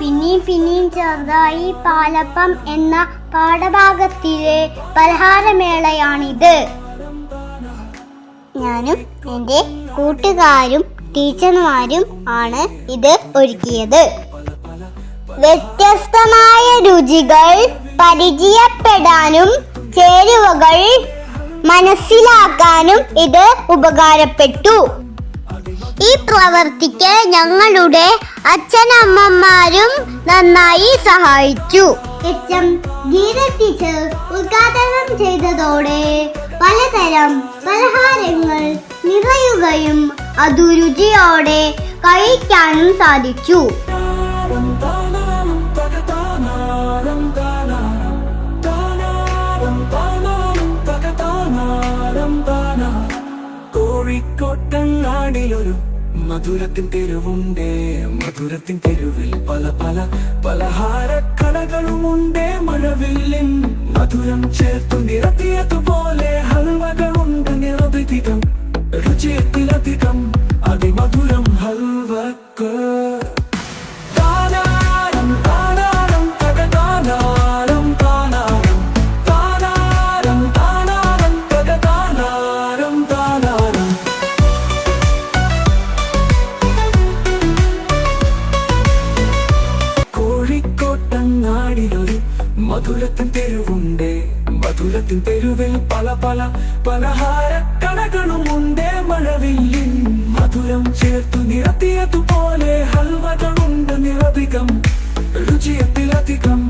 പിന്നെയും പിന്നെയും ചെറുതായി പാലപ്പം എന്ന പാഠഭാഗത്തിലെ പലഹാരമേളയാണിത്. ഞാനും എൻ്റെ കൂട്ടുകാരും ടീച്ചർമാരും ആണ് ഇത് ഒരുക്കിയത്. വ്യത്യസ്തമായ രുചികൾ പരിചയപ്പെടാനും ചേരുവകൾ മനസ്സിലാക്കാനും ഇത് ഉപകാരപ്പെട്ടു. ഈ പ്രവൃത്തിക്ക് ഞങ്ങളുടെ അച്ഛനമ്മമാരും നന്നായി സഹായിച്ചു. ഗീത ടീച്ചർ ഉദ്ഘാടനം ചെയ്തതോടെ പലതരം പലഹാരങ്ങൾ നിറയുകയും അതു രുചിയോടെ കഴിക്കാനും സാധിച്ചു. കോഴിക്കോട്ടങ്ങാടിയിലൊരു മധുരത്തിൻ തെരുവുണ്ടേ, മധുരത്തിൻ തെരുവിൽ പല പല പലഹാരക്കടകളുമുണ്ടേ. മഴവില്ലിൻ മധുരം ചേർത്തു നിറത്തിയതുപോലെ ഹൽവകളുണ്ട് നിരവധികം, രുചിയത്തിലധികം അതിമധുരം ഹൽവക്ക്. മധുരത്തിൻ തെരുവുണ്ടേ, മധുരത്തിൻ തെരുവിൽ പല പല പലഹാരക്കടകളുമുണ്ടേ. മഴവില്ലിൻ മധുരം ചേർത്തു നിരത്തിയതുപോലെ ഹൽവകളുണ്ട് നിരവധികം, രുചിയത്തിലധികം